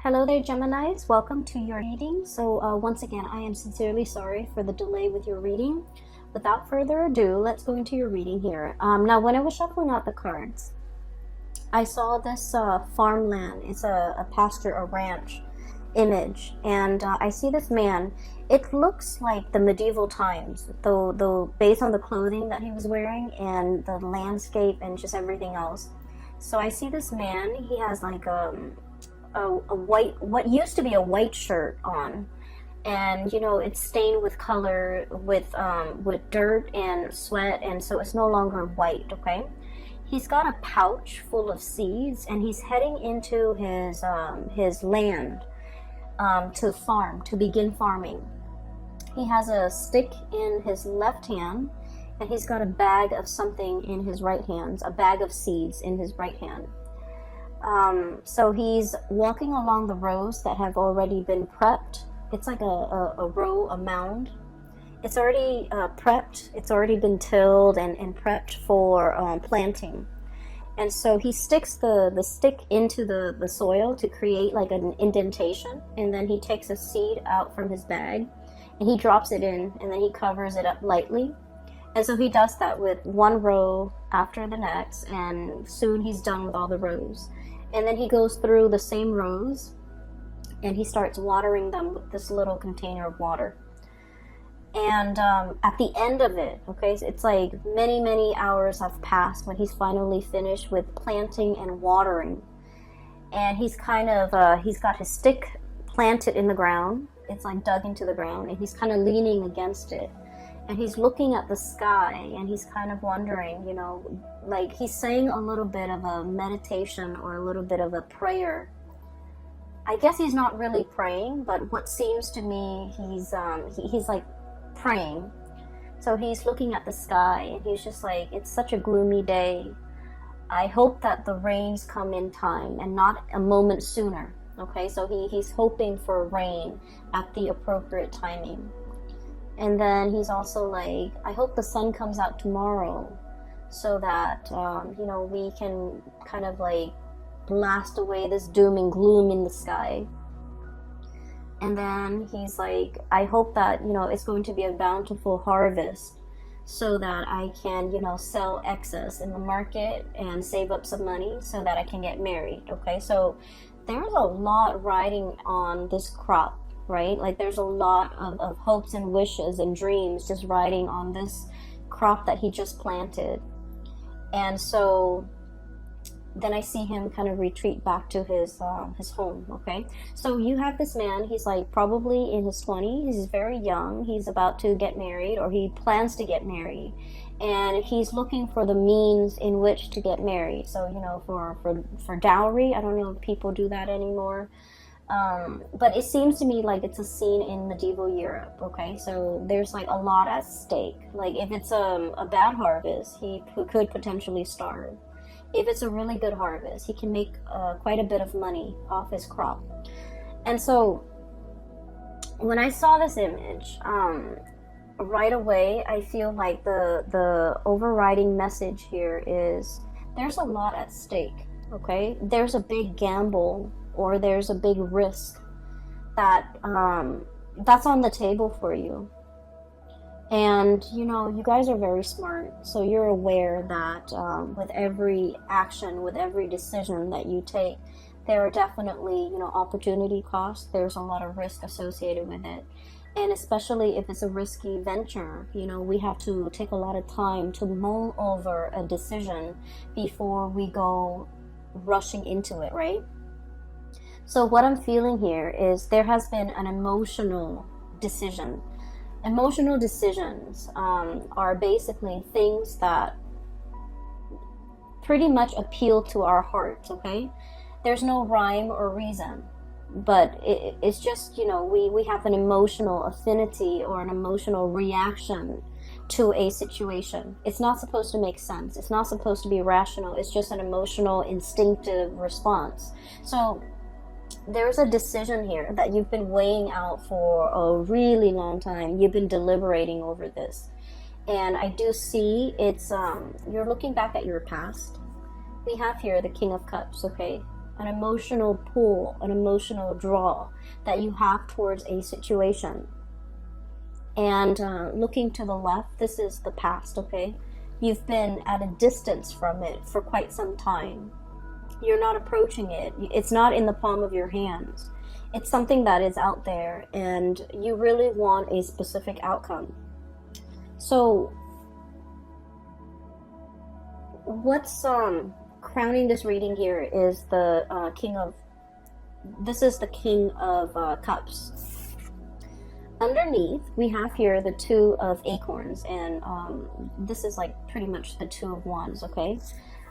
Hello there, Geminis. Welcome to your reading. So once again, I am sincerely sorry for the delay with your reading. Without further ado, let's go into your reading here. Now, when I was shuffling out the cards, I saw this farmland. It's a pasture, a ranch image, and I see this man. It looks like the medieval times, though based on the clothing that he was wearing and the landscape and just everything else. So I see this man. He has like a white, what used to be a white shirt on, and it's stained with color, with dirt and sweat, and so it's no longer white. Okay, he's got a pouch full of seeds, and he's heading into his land to begin farming. He has a stick in his left hand, and he's got a bag of something in his right hand, a bag of seeds in his right hand. So he's walking along the rows that have already been prepped. It's like a row, a mound. It's already prepped. It's already been tilled and prepped for planting. And so he sticks the stick into the soil to create like an indentation. And then he takes a seed out from his bag and he drops it in, and then he covers it up lightly. And so he does that with one row after the next, and soon he's done with all the rows. And then he goes through the same rows and he starts watering them with this little container of water. And at the end of it, okay, so it's like many hours have passed when he's finally finished with planting and watering. And he's kind of, he's got his stick planted in the ground. It's like dug into the ground, and he's kind of leaning against it. And he's looking at the sky, and he's kind of wondering, like he's saying a little bit of a meditation or a little bit of a prayer. I guess he's not really praying, but what seems to me, he's like praying. So he's looking at the sky, and he's just like, it's such a gloomy day. I hope that the rains come in time and not a moment sooner. Okay, so he's hoping for rain at the appropriate timing. And then he's also like, I hope the sun comes out tomorrow so that, we can kind of like blast away this doom and gloom in the sky. And then he's like, I hope that, it's going to be a bountiful harvest so that I can, sell excess in the market and save up some money so that I can get married. Okay, so there's a lot riding on this crop, right? Like there's a lot of hopes and wishes and dreams just riding on this crop that he just planted. And so then I see him kind of retreat back to his home. Okay, so you have this man. He's like probably in his 20s. He's very young. He's about to get married, or he plans to get married, and he's looking for the means in which to get married. So for dowry. I don't know if people do that anymore. But it seems to me like it's a scene in medieval Europe. Okay, so there's like a lot at stake. Like if it's a bad harvest, he could potentially starve. If it's a really good harvest, he can make quite a bit of money off his crop. And so when I saw this image, right away I feel like the overriding message here is there's a lot at stake. Okay, there's a big gamble, or there's a big risk that's on the table for you. And you guys are very smart, so you're aware that with every action, with every decision that you take, there are definitely opportunity costs. There's a lot of risk associated with it, and especially if it's a risky venture, we have to take a lot of time to mull over a decision before we go rushing into it, right? So what I'm feeling here is there has been an emotional decision. Emotional decisions are basically things that pretty much appeal to our hearts, okay? There's no rhyme or reason, but it's just, we have an emotional affinity or an emotional reaction to a situation. It's not supposed to make sense. It's not supposed to be rational. It's just an emotional, instinctive response. So there's a decision here that you've been weighing out for a really long time. You've been deliberating over this. And I do see it's, you're looking back at your past. We have here the King of Cups, okay? an emotional pull, an emotional draw that you have towards a situation. And looking to the left, this is the past, okay? You've been at a distance from it for quite some time. You're not approaching it. It's not in the palm of your hands. It's something that is out there, and you really want a specific outcome. So what's crowning this reading here is the King of Cups. Underneath, we have here the Two of Acorns, and this is like pretty much the Two of Wands, okay?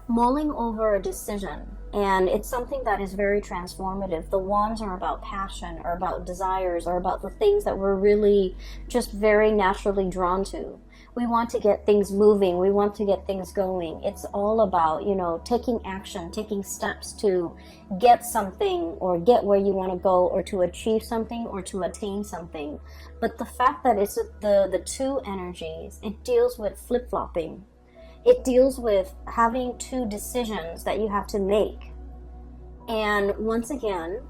Mulling over a decision, and it's something that is very transformative. The wands are about passion, or about desires, or about the things that we're really just very naturally drawn to. We want to get things moving. We want to get things going. It's all about, you know, taking action, taking steps to get something or get where you want to go, or to achieve something, or to attain something. But the fact that it's the two energies, it deals with flip-flopping. It deals with having two decisions that you have to make. And once again,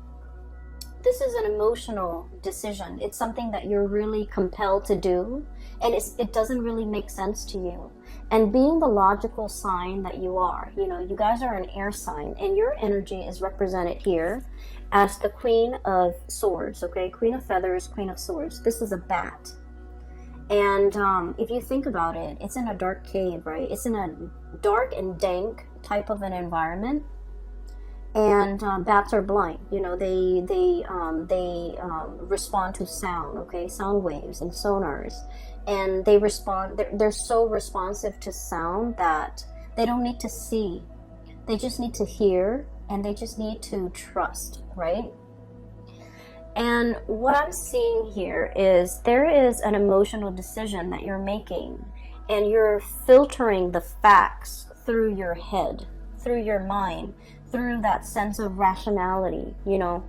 this is an emotional decision. It's something that you're really compelled to do, and it doesn't really make sense to you. And being the logical sign that you are, you know, you guys are an air sign, and your energy is represented here as the Queen of Swords, okay? Queen of Feathers, Queen of Swords. This is a bat. And if you think about it, it's in a dark cave, right? It's in a dark and dank type of an environment. And bats are blind, you know, they respond to sound, okay, sound waves and sonars, and they respond. They're so responsive to sound that they don't need to see, they just need to hear, and they just need to trust, right? And what I'm seeing here is there is an emotional decision that you're making, and you're filtering the facts through your head, through your mind, through that sense of rationality, you know.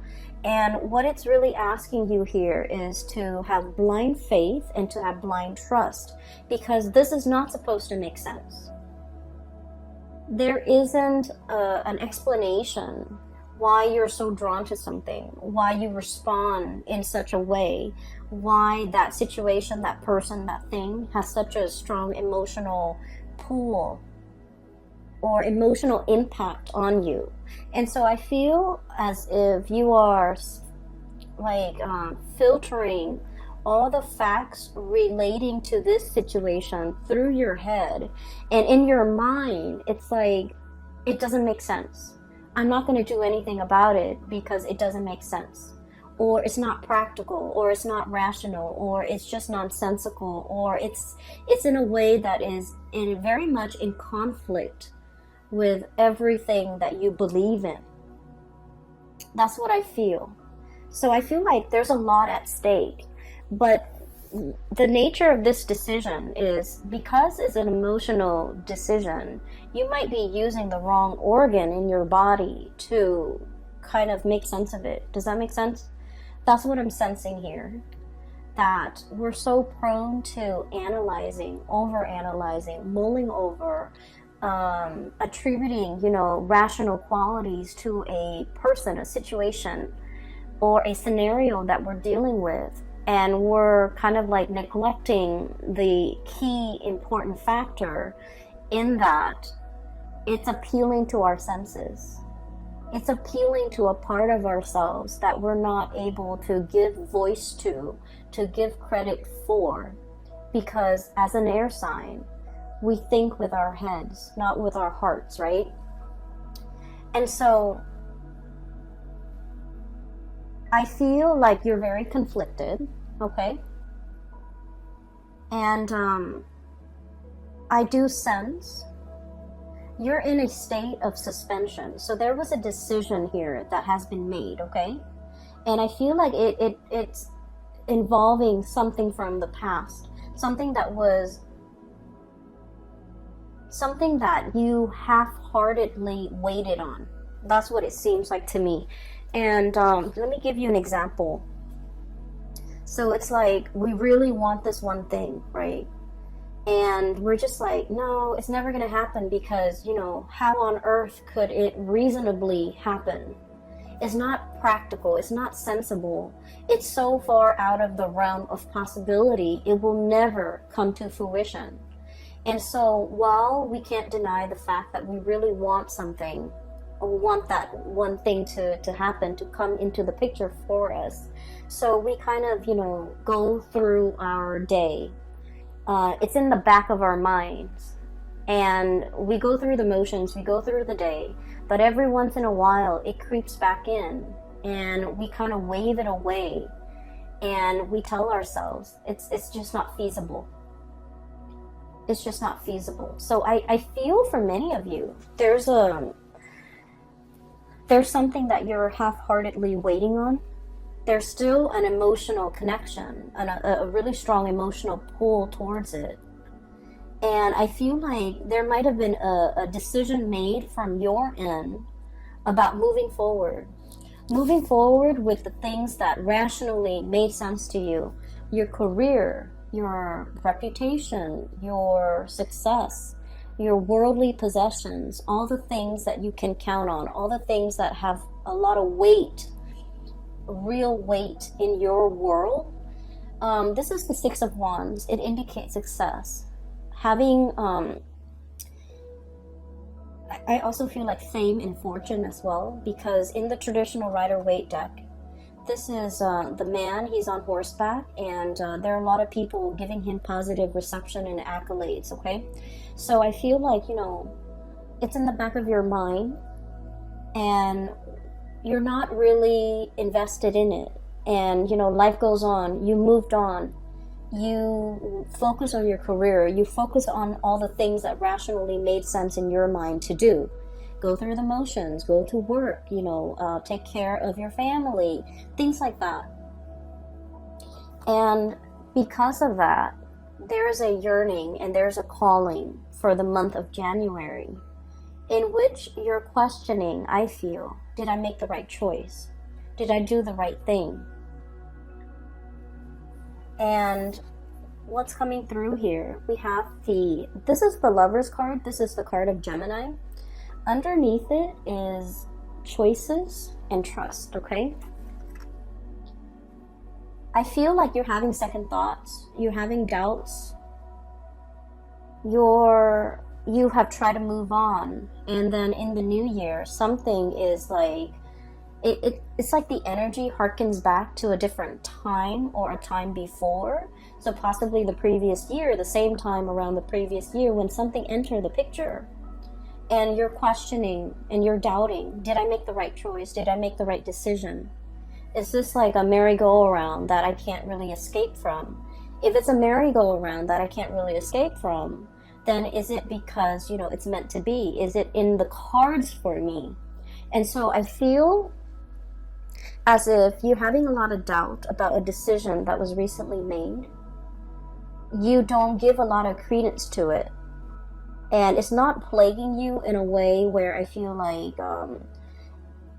And what it's really asking you here is to have blind faith and to have blind trust, because this is not supposed to make sense. There isn't an explanation why you're so drawn to something, why you respond in such a way, why that situation, that person, that thing has such a strong emotional pull or emotional impact on you. And so I feel as if you are like filtering all the facts relating to this situation through your head, and in your mind it's like, it doesn't make sense. I'm not going to do anything about it because it doesn't make sense, or it's not practical, or it's not rational, or it's just nonsensical, or it's in a way that is very much in conflict with everything that you believe in. That's what I feel. So I feel like there's a lot at stake, but the nature of this decision is, because it's an emotional decision, you might be using the wrong organ in your body to kind of make sense of it. Does that make sense? That's what I'm sensing here. That we're so prone to analyzing, overanalyzing, mulling over, attributing, you know, rational qualities to a person, a situation, or a scenario that we're dealing with. And we're kind of like neglecting the key important factor in that it's appealing to our senses. It's appealing to a part of ourselves that we're not able to give voice to give credit for. Because as an air sign, we think with our heads, not with our hearts, right? And so I feel like you're very conflicted, okay? And I do sense you're in a state of suspension. So there was a decision here that has been made, okay? And I feel like it's involving something from the past, something that you half-heartedly waited on. That's what it seems like to me. And let me give you an example. So it's like, we really want this one thing, right? And we're just like, no, it's never going to happen because, you know, how on earth could it reasonably happen? It's not practical. It's not sensible. It's so far out of the realm of possibility, it will never come to fruition. And so while we can't deny the fact that we really want something, or want that one thing to happen, to come into the picture for us, so we kind of, you know, go through our day. It's in the back of our minds, and we go through the motions, we go through the day, but every once in a while it creeps back in, and we kind of wave it away, and we tell ourselves it's just not feasible. It's just not feasible. So I feel for many of you, there's something that you're half-heartedly waiting on. There's still an emotional connection, and a really strong emotional pull towards it. And I feel like there might have been a decision made from your end about moving forward. Moving forward with the things that rationally made sense to you. Your career, your reputation, your success, your worldly possessions, all the things that you can count on, all the things that have a lot of weight, real weight in your world. This is the Six of Wands. It indicates success. Having, I also feel like fame and fortune as well, because in the traditional Rider-Waite deck, this is the man, he's on horseback, and there are a lot of people giving him positive reception and accolades, okay? So I feel like, you know, it's in the back of your mind, and you're not really invested in it. And, you know, life goes on, you moved on, you focus on your career, you focus on all the things that rationally made sense in your mind to do. Go through the motions, go to work, you know, take care of your family, things like that. And because of that, there's a yearning and there's a calling for the month of January, in which you're questioning, I feel, did I make the right choice? Did I do the right thing? And what's coming through here, we have this is the Lover's card, this is the card of Gemini. Underneath it is choices and trust, okay? I feel like you're having second thoughts, you're having doubts, you have tried to move on, and then in the new year, something is like, it's like the energy harkens back to a different time or a time before. So possibly the previous year, the same time around the previous year when something entered the picture. And you're questioning and you're doubting, did I make the right choice? Did I make the right decision? Is this like a merry-go-round that I can't really escape from? If it's a merry-go-round that I can't really escape from, then is it because, you know, it's meant to be? Is it in the cards for me? And so I feel as if you're having a lot of doubt about a decision that was recently made. You don't give a lot of credence to it. And it's not plaguing you in a way where I feel like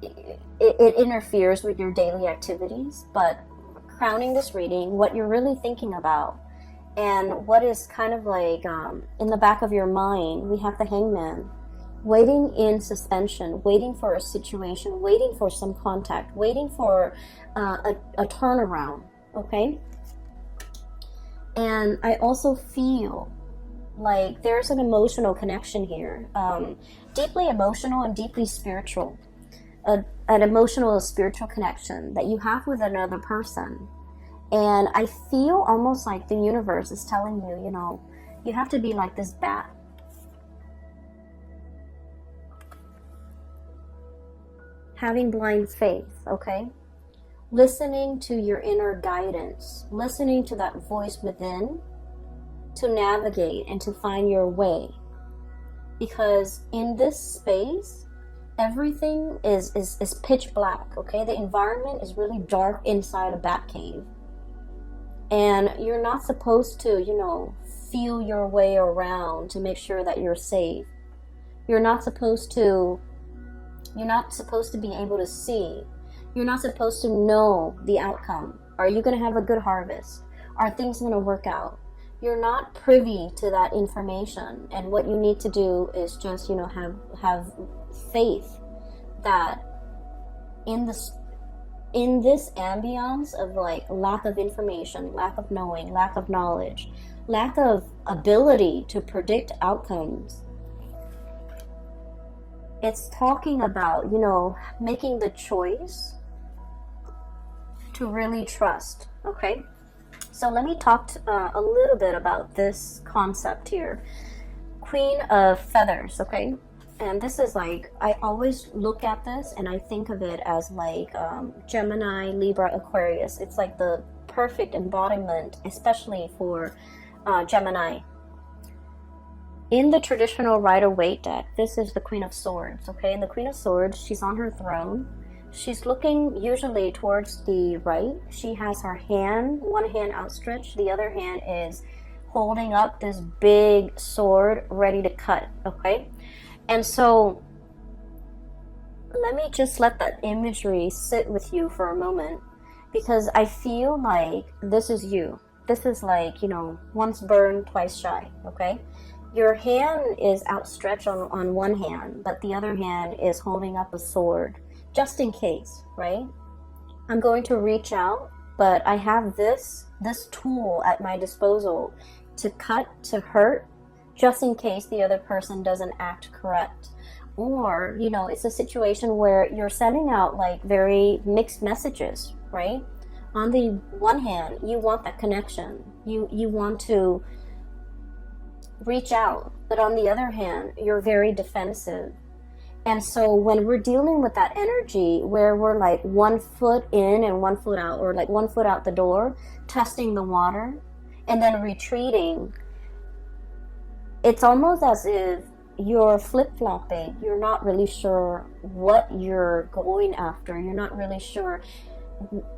it interferes with your daily activities. But crowning this reading, what you're really thinking about, and what is kind of like in the back of your mind, we have the Hangman. Waiting in suspension, waiting for a situation, waiting for some contact, waiting for a turnaround, okay? And I also feel like there's an emotional connection here, deeply emotional and deeply spiritual, an emotional spiritual connection that you have with another person. And I feel almost like the universe is telling you, you know, you have to be like this bat. Having blind faith, okay? Listening to your inner guidance, listening to that voice within to navigate and to find your way. Because in this space, everything is pitch black, okay? The environment is really dark inside a bat cave. And you're not supposed to, you know, feel your way around to make sure that you're safe. You're not supposed to be able to see. You're not supposed to know the outcome. Are you going to have a good harvest? Are things going to work out? you're not privy to that information, and what you need to do is just, you know, have faith that in this ambiance of like lack of information, lack of knowing, lack of knowledge, lack of ability to predict outcomes, it's talking about, you know, making the choice to really trust. Okay, so let me talk a little bit about this concept here. Queen of Feathers. Okay, and this is like, I always look at this and I think of it as like Gemini, Libra, Aquarius. It's like the perfect embodiment, especially for Gemini. In the traditional Rider-Waite deck, this is the Queen of Swords. Okay, and the Queen of Swords, she's on her throne. She's looking usually towards the right. She has her hand, one hand outstretched, the other hand is holding up this big sword ready to cut. Okay, and so let me just let that imagery sit with you for a moment, because I feel like this is you. This is like, you know, once burned, twice shy. Okay, your hand is outstretched on one hand, but the other hand is holding up a sword, just in case, right? I'm going to reach out, but I have this tool at my disposal to cut, to hurt, just in case the other person doesn't act correct. Or, you know, it's a situation where you're sending out like very mixed messages, right? On the one hand, you want that connection. You want to reach out, but on the other hand, you're very defensive. And so when we're dealing with that energy where we're like 1 foot in and 1 foot out, or like 1 foot out the door, testing the water, and then retreating, it's almost as if you're flip-flopping. You're not really sure what you're going after. You're not really sure.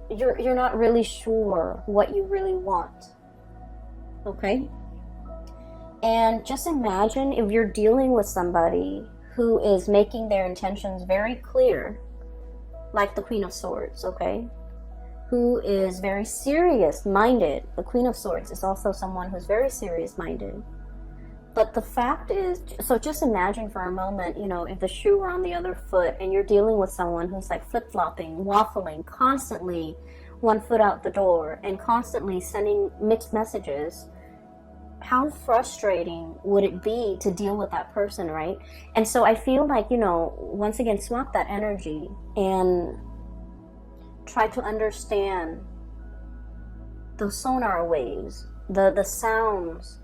You're not really sure what you really want. Okay? And just imagine if you're dealing with somebody who is making their intentions very clear, like the Queen of Swords, okay? Who is very serious-minded. The Queen of Swords is also someone who's very serious-minded. But the fact is, so just imagine for a moment, you know, if the shoe were on the other foot and you're dealing with someone who's like flip-flopping, waffling, constantly 1 foot out the door and constantly sending mixed messages. How frustrating would it be to deal with that person, right? And so I feel like, you know, once again, swap that energy and try to understand the sonar waves, the sounds,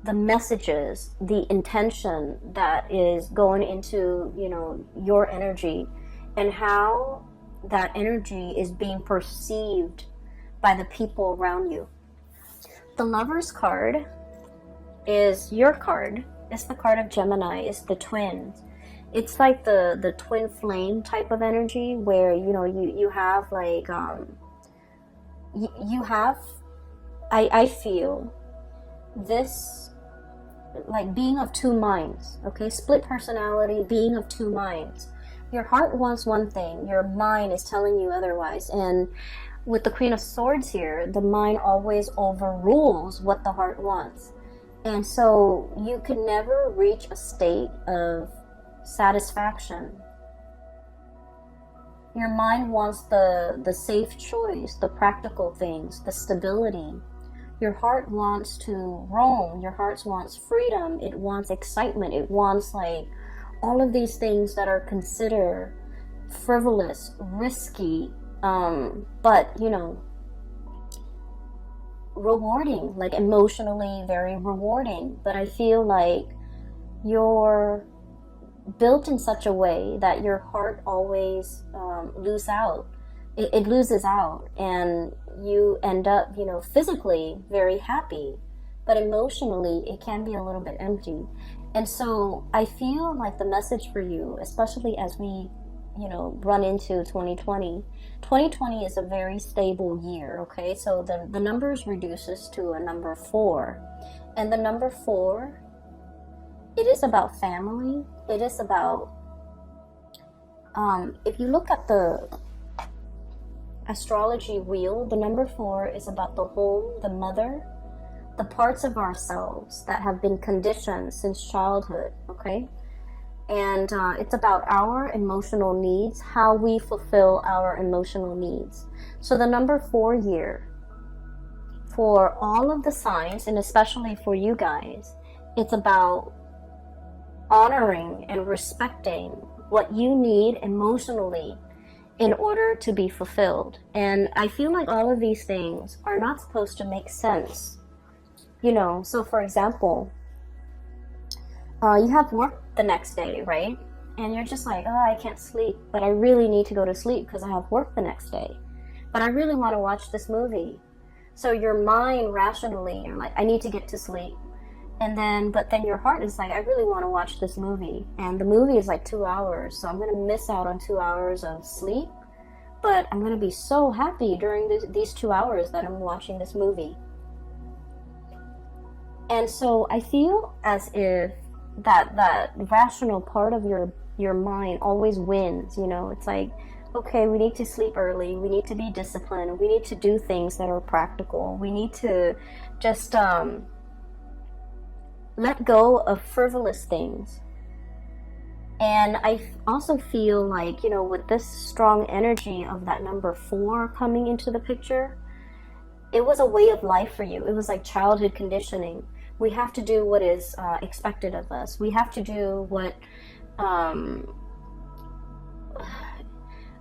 the messages, the intention that is going into, you know, your energy, and how that energy is being perceived by the people around you. The Lover's card is your card. It's the card of Gemini. It's the twins. It's like the twin flame type of energy where, you know, you have like you have, I feel this like being of two minds. Okay, split personality, being of two minds. Your heart wants one thing, your mind is telling you otherwise. And with the Queen of Swords here, the mind always overrules what the heart wants. And so you could never reach a state of satisfaction. Your mind wants the safe choice, the practical things, the stability. Your heart wants to roam. Your heart wants freedom. It wants excitement. It wants like all of these things that are considered frivolous, risky, but, you know, rewarding, like emotionally very rewarding. But I feel like you're built in such a way that your heart always loses out, and you end up, you know, physically very happy, but emotionally it can be a little bit empty. And so I feel like the message for you, especially as we, you know, run into 2020 is a very stable year. Okay, so the numbers reduces to a number 4, and the number 4, it is about family. It is about if you look at the astrology wheel, the number 4 is about the home, the mother, the parts of ourselves that have been conditioned since childhood, okay? And it's about our emotional needs, how we fulfill our emotional needs. So the number 4 year, for all of the signs, and especially for you guys, it's about honoring and respecting what you need emotionally in order to be fulfilled. And I feel like all of these things are not supposed to make sense. You know, so for example, you have work the next day, right? And you're just like, oh, I can't sleep, but I really need to go to sleep because I have work the next day. But I really want to watch this movie. So your mind rationally, you're like, I need to get to sleep. But then your heart is like, I really want to watch this movie. And the movie is like 2 hours, so I'm going to miss out on 2 hours of sleep. But I'm going to be so happy during these 2 hours that I'm watching this movie. And so I feel as if that rational part of your mind always wins, you know. It's like, okay, we need to sleep early, we need to be disciplined, we need to do things that are practical, we need to just let go of frivolous things. And I also feel like, you know, with this strong energy of that number 4 coming into the picture, it was a way of life for you. It was like childhood conditioning. We have to do what is expected of us. We have to do what, I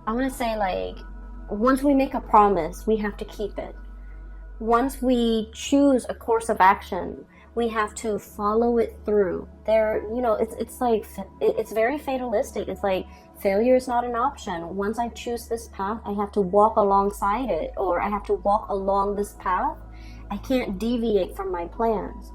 want to say, like, once we make a promise, we have to keep it. Once we choose a course of action, we have to follow it through. There, you know, it's like, it's very fatalistic. It's like, failure is not an option. Once I choose this path, I have to walk alongside it, or I have to walk along this path. I can't deviate from my plans.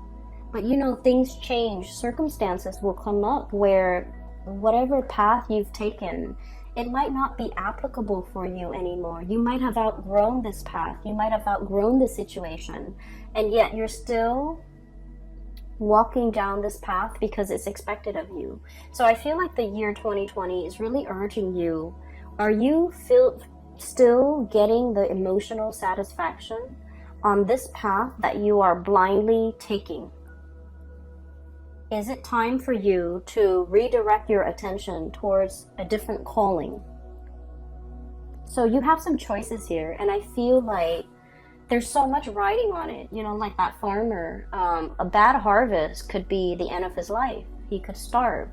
But you know, things change. Circumstances will come up where whatever path you've taken, it might not be applicable for you anymore. You might have outgrown this path. You might have outgrown this situation. And yet you're still walking down this path because it's expected of you. So I feel like the year 2020 is really urging you. Are you still getting the emotional satisfaction on this path that you are blindly taking? Is it time for you to redirect your attention towards a different calling? So you have some choices here, and I feel like there's so much riding on it. You know, like that farmer, a bad harvest could be the end of his life. He could starve.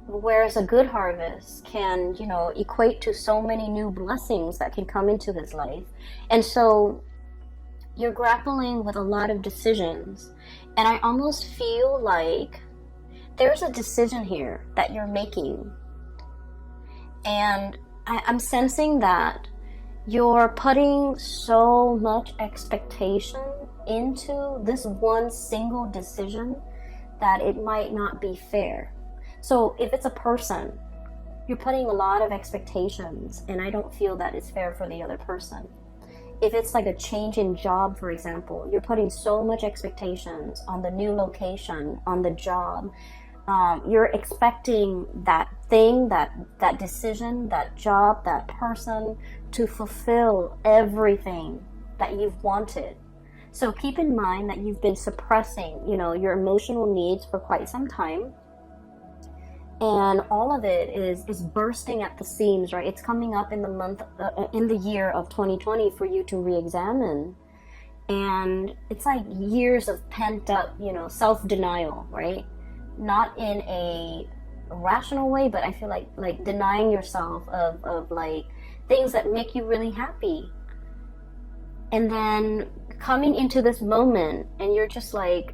Whereas a good harvest can, you know, equate to so many new blessings that can come into his life. And so you're grappling with a lot of decisions. And I almost feel like there's a decision here that you're making. And I'm sensing that you're putting so much expectation into this one single decision that it might not be fair. So if it's a person, you're putting a lot of expectations, and I don't feel that it's fair for the other person. If it's like a change in job, for example, you're putting so much expectations on the new location, on the job. You're expecting that thing, that decision, that job, that person to fulfill everything that you've wanted. So keep in mind that you've been suppressing, you know, your emotional needs for quite some time. And all of it is bursting at the seams, right? It's coming up in the year of 2020 for you to re-examine. And it's like years of pent up, you know, self-denial, right? Not in a rational way, but I feel like denying yourself of like things that make you really happy. And then coming into this moment and you're just like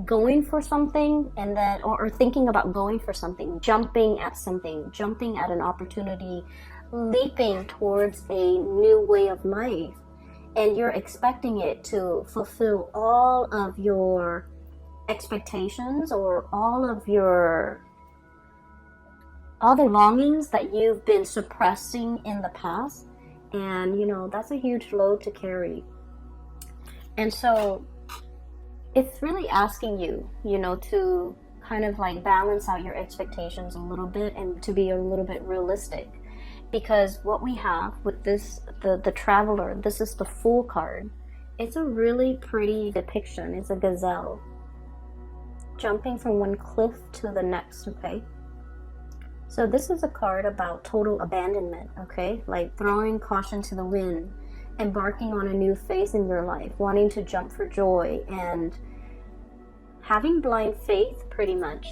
going for something, and then or thinking about going for something, jumping at an opportunity, leaping towards a new way of life, and you're expecting it to fulfill all of your expectations or all the longings that you've been suppressing in the past. And you know, that's a huge load to carry. And so it's really asking you, you know, to kind of like balance out your expectations a little bit and to be a little bit realistic. Because what we have with this, the Traveler, this is the Fool card. It's a really pretty depiction. It's a gazelle jumping from one cliff to the next, okay? So this is a card about total abandonment, okay? Like throwing caution to the wind, embarking on a new phase in your life, wanting to jump for joy, and having blind faith, pretty much.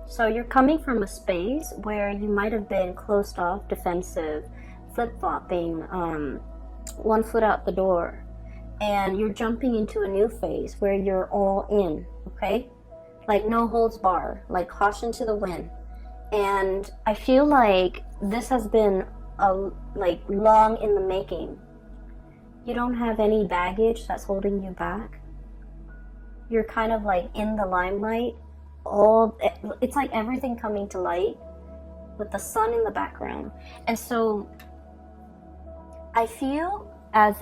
So you're coming from a space where you might have been closed off, defensive, flip-flopping, one foot out the door, and you're jumping into a new phase where you're all in, okay? Like no holds bar, like caution to the wind. And I feel like this has been like long in the making. You don't have any baggage that's holding you back. You're kind of like in the limelight. It's like everything coming to light with the sun in the background. And so I feel as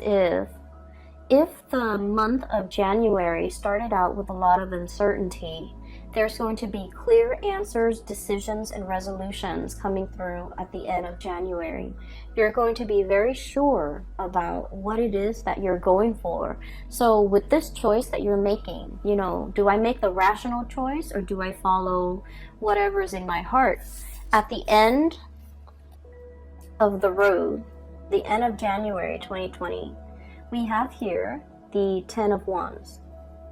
if the month of January started out with a lot of uncertainty, there's going to be clear answers, decisions, and resolutions coming through at the end of January. You're going to be very sure about what it is that you're going for. So with this choice that you're making, you know, do I make the rational choice or do I follow whatever's in my heart? At the end of the road, the end of January 2020, we have here the 10 of Wands.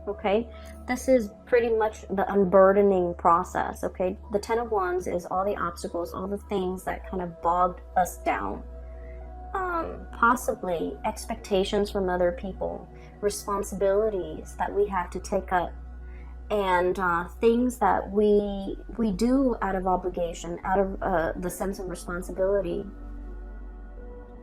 Okay, this is pretty much the unburdening process. Okay, the 10 of Wands is all the obstacles, all the things that kind of bogged us down. Possibly expectations from other people, responsibilities that we have to take up, and things that we do out of obligation, out of the sense of responsibility,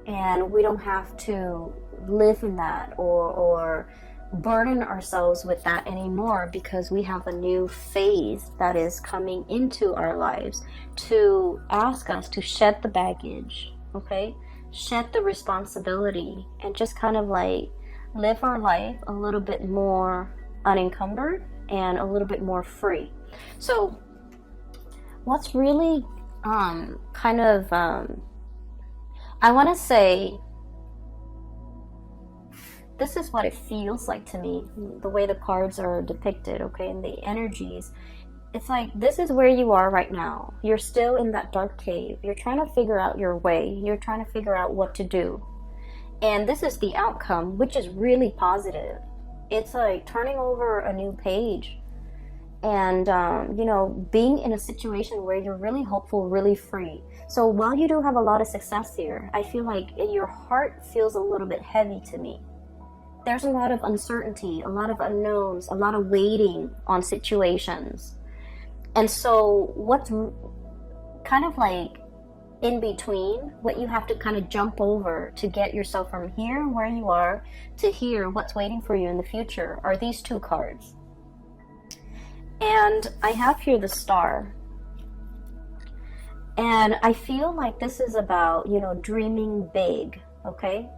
and we don't have to live in that or burden ourselves with that anymore, because we have a new phase that is coming into our lives to ask us to shed the baggage, okay? Shed the responsibility and just kind of like live our life a little bit more unencumbered and a little bit more free. So what's really kind of I want to say, this is what it feels like to me, the way the cards are depicted, okay, and the energies. It's like, this is where you are right now. You're still in that dark cave. You're trying to figure out your way. You're trying to figure out what to do. And this is the outcome, which is really positive. It's like turning over a new page and, you know, being in a situation where you're really hopeful, really free. So while you do have a lot of success here, I feel like your heart feels a little bit heavy to me. There's a lot of uncertainty, a lot of unknowns, a lot of waiting on situations. And so what's kind of like in between, what you have to kind of jump over to get yourself from here, where you are, to here, what's waiting for you in the future, are these two cards. And I have here the Star. And I feel like this is about, you know, dreaming big, okay?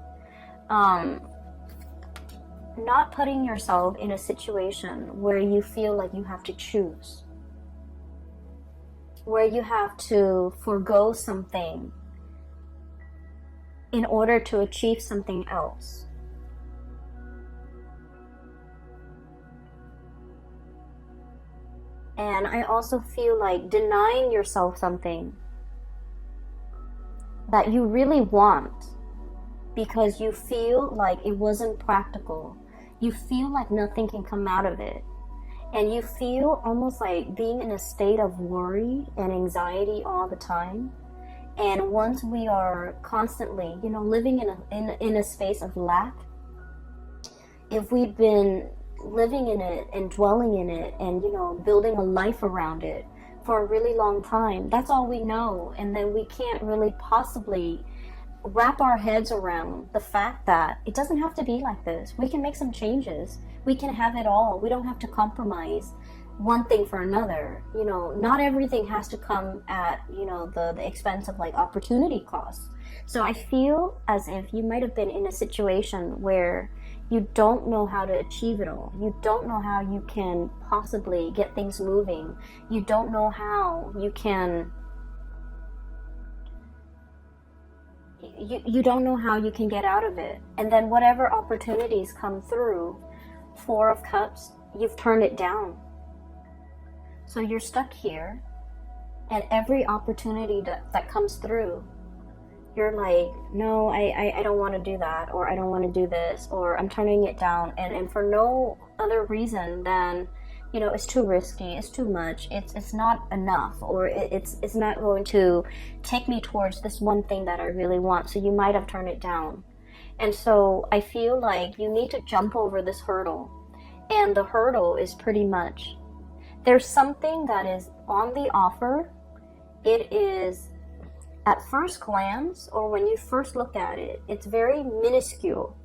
Not putting yourself in a situation where you feel like you have to choose, where you have to forego something in order to achieve something else. And I also feel like denying yourself something that you really want because you feel like it wasn't practical. You feel like nothing can come out of it. And you feel almost like being in a state of worry and anxiety all the time. And once we are constantly, you know, living in a space of lack, if we've been living in it and dwelling in it and, you know, building a life around it for a really long time, that's all we know. And then we can't really possibly wrap our heads around the fact that it doesn't have to be like this. We can make some changes. We can have it all. We don't have to compromise one thing for another. You know, not everything has to come at, you know, the expense of like opportunity costs. So I feel as if you might have been in a situation where you don't know how to achieve it all. You don't know how you can possibly get things moving. You don't know how you can you don't know how you can get out of it. And then whatever opportunities come through, Four of Cups, you've turned it down. So you're stuck here, and every opportunity that comes through, you're like, no, I don't want to do that, or I don't want to do this, or I'm turning it down, and for no other reason than, you know, it's too risky, it's too much, it's not enough, or it's not going to take me towards this one thing that I really want. So you might have turned it down. And so I feel like you need to jump over this hurdle. And the hurdle is pretty much, there's something that is on the offer. It is, at first glance, or when you first look at it, it's very minuscule.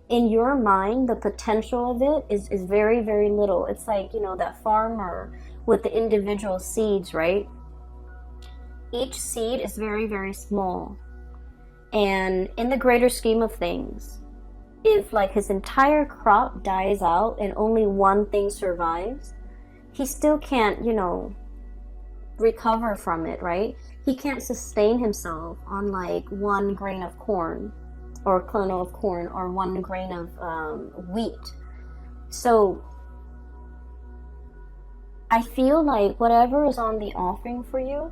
In your mind, the potential of it is very, very little. It's like, you know, that farmer with the individual seeds, right? Each seed is very, very small. And in the greater scheme of things, if like his entire crop dies out and only one thing survives, he still can't, you know, recover from it, right? He can't sustain himself on like one grain of corn, or a kernel of corn, or one grain of wheat. So I feel like whatever is on the offering for you,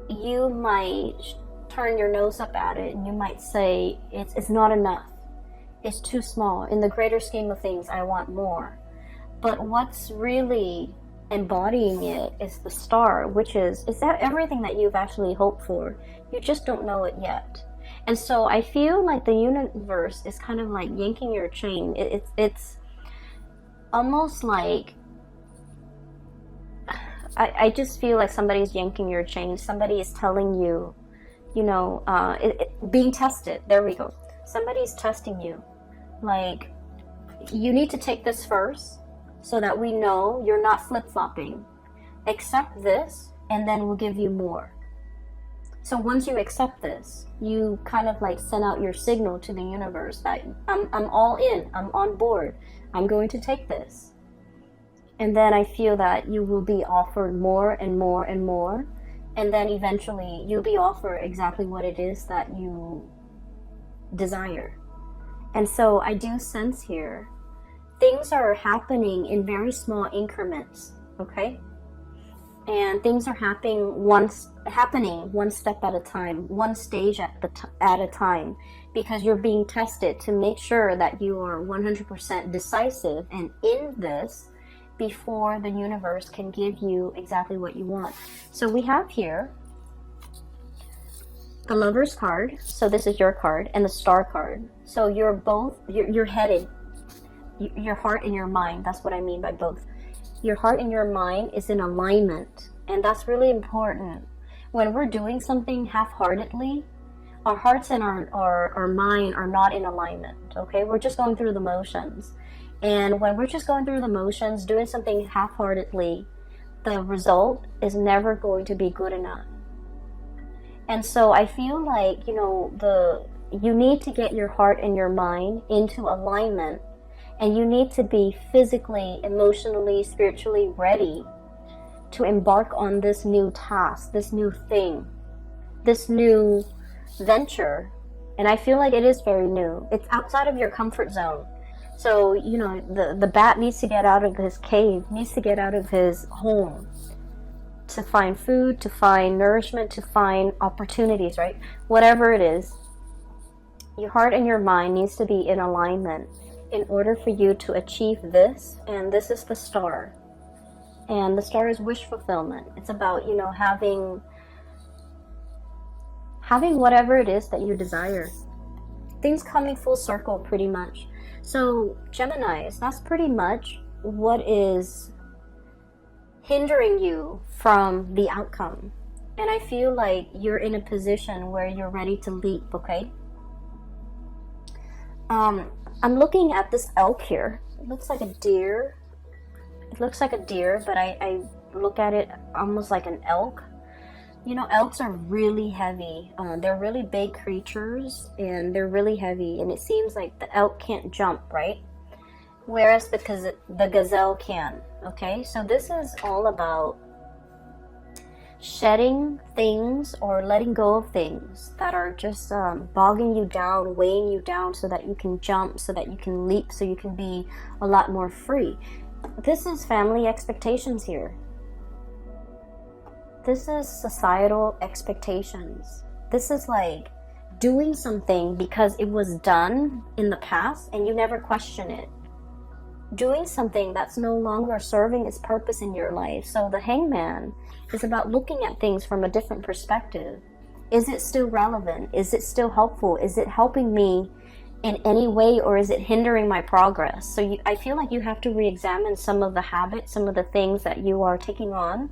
you might turn your nose up at it, and you might say it's not enough, it's too small. In the greater scheme of things, I want more. But what's really embodying it is the star, which is that everything that you've actually hoped for. You just don't know it yet. And so I feel like the universe is kind of like yanking your chain. It's almost like, I just feel like somebody's yanking your chain. Somebody is telling you, you know, being tested. There we go. Somebody's testing you. Like, you need to take this first so that we know you're not flip-flopping. Accept this, and then we'll give you more. So once you accept this, you kind of like send out your signal to the universe that I'm all in, I'm on board, I'm going to take this. And then I feel that you will be offered more and more and more. And then eventually you'll be offered exactly what it is that you desire. And so I do sense here, things are happening in very small increments, okay? And things are happening one step at a time, one stage at a time, because you're being tested to make sure that you are 100% decisive and in this before the universe can give you exactly what you want. So we have here the Lover's card, so this is your card, and the Star card. So you're headed, your heart and your mind, that's what I mean by both. Your heart and your mind is in alignment, and that's really important. When we're doing something half-heartedly, our hearts and our mind are not in alignment, okay? We're just going through the motions. And when we're just going through the motions, doing something half-heartedly, the result is never going to be good enough. And so I feel like, you know, you need to get your heart and your mind into alignment, and you need to be physically, emotionally, spiritually ready to embark on this new task, this new thing, this new venture. And I feel like it is very new. It's outside of your comfort zone. So, you know, the bat needs to get out of his cave, needs to get out of his home to find food, to find nourishment, to find opportunities, right? Whatever it is, your heart and your mind needs to be in alignment in order for you to achieve this. And this is the Star. And the Star is wish fulfillment. It's about, you know, having whatever it is that you desire. Things coming full circle pretty much. So Geminis, that's pretty much what is hindering you from the outcome. And I feel like you're in a position where you're ready to leap, okay? I'm looking at this elk here. It looks like a deer. It looks like a deer, but I look at it almost like an elk. You know, elks are really heavy. They're really big creatures, and they're really heavy. And it seems like the elk can't jump, right? Whereas the gazelle can, okay? So this is all about shedding things or letting go of things that are just bogging you down, weighing you down, so that you can jump, so that you can leap, so you can be a lot more free. This is family expectations here. This is societal expectations. This is like doing something because it was done in the past and you never question it. Doing something that's no longer serving its purpose in your life. So the Hangman is about looking at things from a different perspective. Is it still relevant? Is it still helpful? Is it helping me in any way, or is it hindering my progress? So I feel like you have to re-examine some of the habits, some of the things that you are taking on,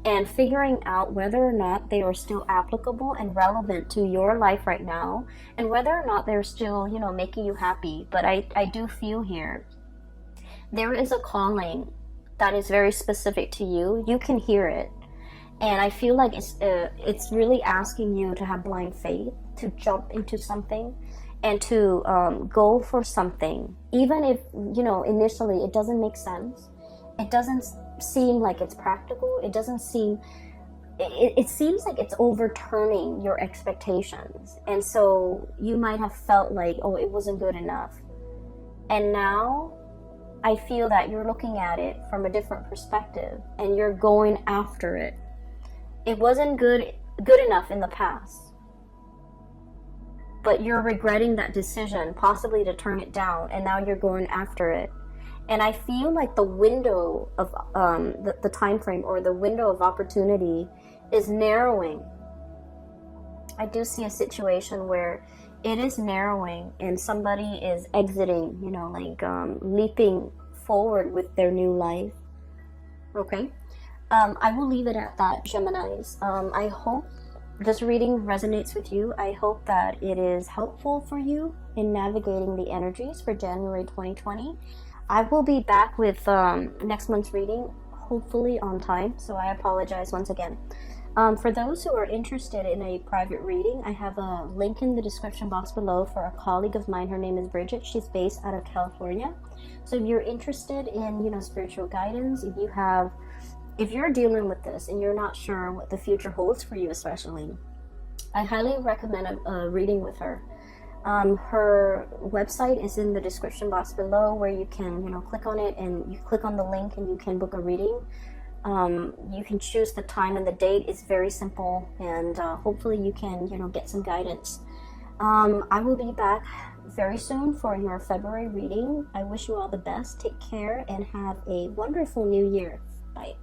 and figuring out whether or not they are still applicable and relevant to your life right now, and whether or not they're still, you know, making you happy. But I do feel here there is a calling that is very specific to you. You can hear it. And I feel like it's really asking you to have blind faith, to jump into something, and to go for something. Even if, you know, initially it doesn't make sense. It doesn't seem like it's practical. It doesn't seem... It seems like it's overturning your expectations. And so you might have felt like, oh, it wasn't good enough. And now I feel that you're looking at it from a different perspective and you're going after it. It wasn't good enough in the past, but you're regretting that decision, possibly to turn it down, and now you're going after it. And I feel like the window of the time frame, or the window of opportunity, is narrowing. I do see a situation where it is narrowing and somebody is exiting, you know, like leaping forward with their new life. Okay. I will leave it at that, Geminis. I hope this reading resonates with you. I hope that it is helpful for you in navigating the energies for January 2020. I will be back with next month's reading, hopefully on time, so I apologize once again. For those who are interested in a private reading, I have a link in the description box below for a colleague of mine. Her name is Bridget. She's based out of California. So if you're interested in, you know, spiritual guidance, if you're dealing with this and you're not sure what the future holds for you, especially, I highly recommend a reading with her. Her website is in the description box below, where you can, you know, click on it and you click on the link and you can book a reading. You can choose the time and the date. It's very simple, and hopefully you can, you know, get some guidance. I will be back very soon for your February reading. I wish you all the best. Take care and have a wonderful new year. Bye.